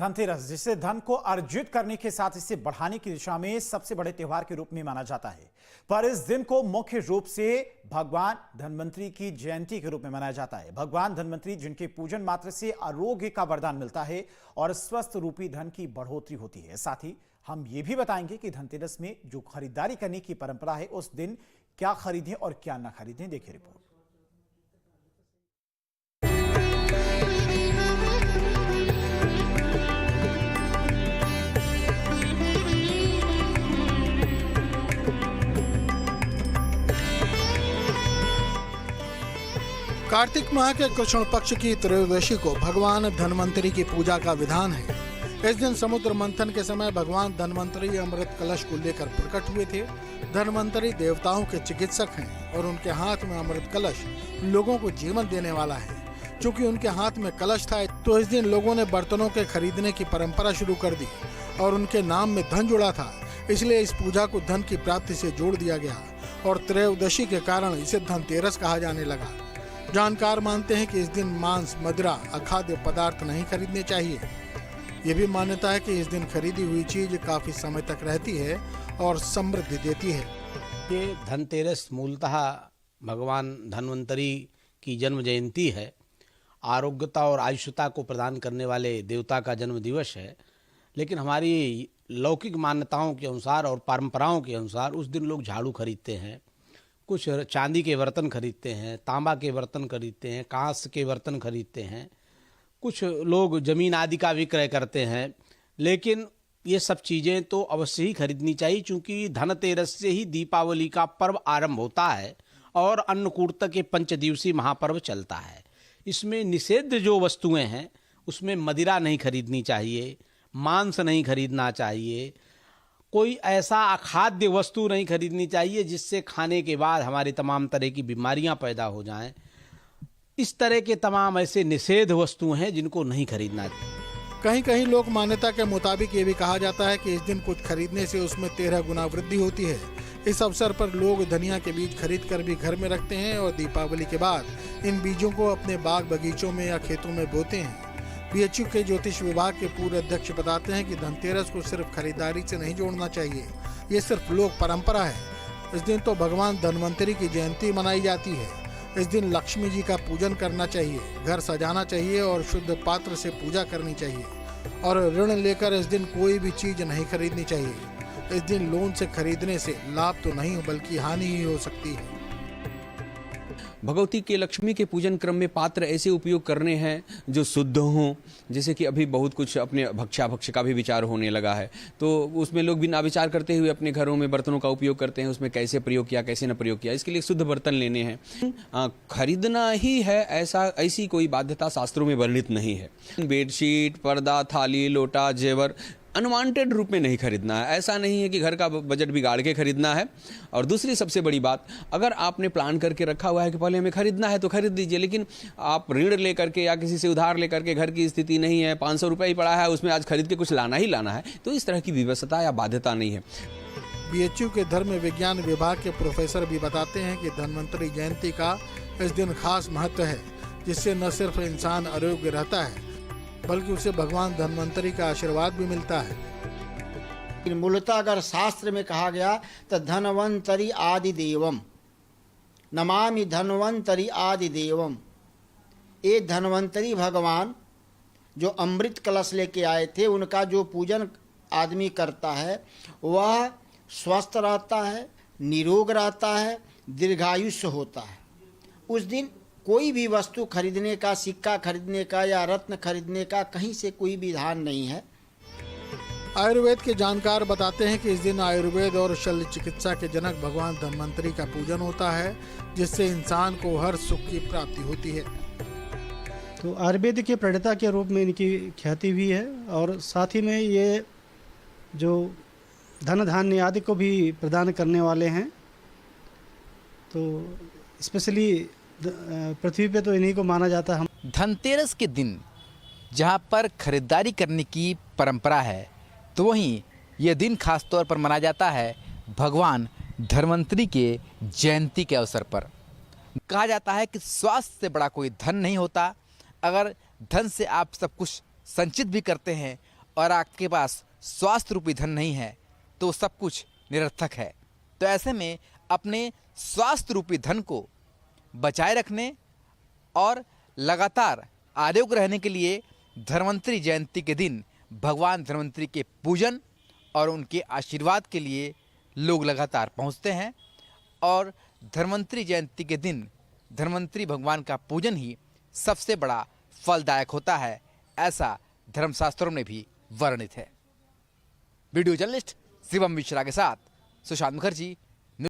धनतेरस, जिसे धन को अर्जित करने के साथ इसे बढ़ाने की दिशा में सबसे बड़े त्योहार के रूप में माना जाता है। पर इस दिन को मुख्य रूप से भगवान धन्वंतरी की जयंती के रूप में मनाया जाता है। भगवान धन्वंतरी जिनके पूजन मात्र से आरोग्य का वरदान मिलता है और स्वस्थ रूपी धन की बढ़ोतरी होती है। साथ ही हम ये भी बताएंगे कि धनतेरस में जो खरीदारी करने की परंपरा है, उस दिन क्या खरीदें और क्या ना खरीदें। देखिए रिपोर्ट। कार्तिक माह के कृष्ण पक्ष की त्रयोदशी को भगवान धन्वंतरी की पूजा का विधान है। इस दिन समुद्र मंथन के समय भगवान धन्वंतरी अमृत कलश को लेकर प्रकट हुए थे। धन्वंतरी देवताओं के चिकित्सक हैं और उनके हाथ में अमृत कलश लोगों को जीवन देने वाला है। चूँकि उनके हाथ में कलश था, तो इस दिन लोगों ने बर्तनों के खरीदने की परंपरा शुरू कर दी और उनके नाम में धन जुड़ा था, इसलिए इस पूजा को धन की प्राप्ति से जोड़ दिया गया और त्रयोदशी के कारण इसे धनतेरस कहा जाने लगा। जानकार मानते हैं कि इस दिन मांस, मदिरा, अखाद्य पदार्थ नहीं खरीदने चाहिए। ये भी मान्यता है कि इस दिन खरीदी हुई चीज काफी समय तक रहती है और समृद्धि देती है। ये धनतेरस मूलतः भगवान धन्वंतरी की जन्म जयंती है। आरोग्यता और आयुष्यता को प्रदान करने वाले देवता का जन्म दिवस है। लेकिन हमारी लौकिक मान्यताओं के अनुसार और परंपराओं के अनुसार उस दिन लोग झाड़ू खरीदते हैं, कुछ चांदी के बर्तन खरीदते हैं, तांबा के बर्तन खरीदते हैं, कांस्य के बर्तन खरीदते हैं, कुछ लोग जमीन आदि का विक्रय करते हैं। लेकिन ये सब चीज़ें तो अवश्य ही खरीदनी चाहिए, क्योंकि धनतेरस से ही दीपावली का पर्व आरंभ होता है और अन्नकूट के पंचदिवसीय महापर्व चलता है। इसमें निषिद्ध जो वस्तुएं हैं उसमें मदिरा नहीं खरीदनी चाहिए, मांस नहीं खरीदना चाहिए, कोई ऐसा अखाद्य वस्तु नहीं खरीदनी चाहिए जिससे खाने के बाद हमारी तमाम तरह की बीमारियां पैदा हो जाएं। इस तरह के तमाम ऐसे निषेध वस्तु हैं जिनको नहीं खरीदना चाहिए। कहीं कहीं लोक मान्यता के मुताबिक ये भी कहा जाता है कि इस दिन कुछ खरीदने से उसमें 13 गुना वृद्धि होती है। इस अवसर पर लोग धनिया के बीज खरीद कर भी घर में रखते हैं और दीपावली के बाद इन बीजों को अपने बाग बगीचों में या खेतों में बोते हैं। बीएचयू के ज्योतिष विभाग के पूर्व अध्यक्ष बताते हैं कि धनतेरस को सिर्फ खरीदारी से नहीं जोड़ना चाहिए, ये सिर्फ लोक परंपरा है। इस दिन तो भगवान धन्वंतरी की जयंती मनाई जाती है। इस दिन लक्ष्मी जी का पूजन करना चाहिए, घर सजाना चाहिए और शुद्ध पात्र से पूजा करनी चाहिए और ऋण लेकर इस दिन कोई भी चीज नहीं खरीदनी चाहिए। इस दिन लोन से खरीदने से लाभ तो नहीं बल्कि हानि ही हो सकती है। भगवती के लक्ष्मी के पूजन क्रम में पात्र ऐसे उपयोग करने हैं जो शुद्ध हों। जैसे कि अभी बहुत कुछ अपने भक्ष्याभक्ष का भी विचार होने लगा है, तो उसमें लोग बिना विचार करते हुए अपने घरों में बर्तनों का उपयोग करते हैं। उसमें कैसे प्रयोग किया, कैसे न प्रयोग किया, इसके लिए शुद्ध बर्तन लेने हैं। खरीदना ही है ऐसी कोई बाध्यता शास्त्रों में वर्णित नहीं है। बेडशीट, पर्दा, थाली, लोटा, जेवर अनवांटेड रूप में नहीं खरीदना है। ऐसा नहीं है कि घर का बजट बिगाड़ के खरीदना है। और दूसरी सबसे बड़ी बात, अगर आपने प्लान करके रखा हुआ है कि पहले हमें खरीदना है तो खरीद लीजिए, लेकिन आप ऋण लेकर के या किसी से उधार लेकर के, घर की स्थिति नहीं है, 500 रुपये ही पड़ा है, उसमें आज खरीद के कुछ लाना ही लाना है, तो इस तरह की विवशता या बाध्यता नहीं है। बीएचयू के धर्म विज्ञान विभाग के प्रोफेसर भी बताते हैं कि धन्वंतरी जयंती का इस दिन खास महत्व है, जिससे न सिर्फ इंसान आरोग्य रहता है बल्कि उसे भगवान धन्वंतरी का आशीर्वाद भी मिलता है। मूलतः अगर शास्त्र में कहा गया तो धन्वंतरी आदि देवम नमामि धन्वंतरी आदि देवम, ये धन्वंतरी भगवान जो अमृत कलश लेके आए थे, उनका जो पूजन आदमी करता है वह स्वस्थ रहता है, निरोग रहता है, दीर्घायुष्य होता है। उस दिन कोई भी वस्तु खरीदने का, सिक्का खरीदने का या रत्न खरीदने का कहीं से कोई विधान नहीं है। आयुर्वेद के जानकार बताते हैं कि इस दिन आयुर्वेद और शल्य चिकित्सा के जनक भगवान धन्वंतरी का पूजन होता है, जिससे इंसान को हर सुख की प्राप्ति होती है। तो आयुर्वेद के प्रणेता के रूप में इनकी ख्याति भी है और साथ ही में ये जो धन धान्य आदि को भी प्रदान करने वाले हैं। तो स्पेशली पृथ्वी पे तो इन्हीं को माना जाता है। धनतेरस के दिन जहाँ पर खरीदारी करने की परंपरा है, तो वहीं यह दिन खास तौर पर मनाया जाता है भगवान धन्वंतरी के जयंती के अवसर पर। कहा जाता है कि स्वास्थ्य से बड़ा कोई धन नहीं होता। अगर धन से आप सब कुछ संचित भी करते हैं और आपके पास स्वास्थ्य रूपी धन नहीं है तो सब कुछ निरर्थक है। तो ऐसे में अपने स्वास्थ्य रूपी धन को बचाए रखने और लगातार आरोग्य रहने के लिए धन्वंतरी जयंती के दिन भगवान धन्वंतरी के पूजन और उनके आशीर्वाद के लिए लोग लगातार पहुंचते हैं। और धन्वंतरी जयंती के दिन धन्वंतरी भगवान का पूजन ही सबसे बड़ा फलदायक होता है, ऐसा धर्मशास्त्रों में भी वर्णित है। वीडियो जर्नलिस्ट शिवम मिश्रा के साथ सुशांत मुखर्जी,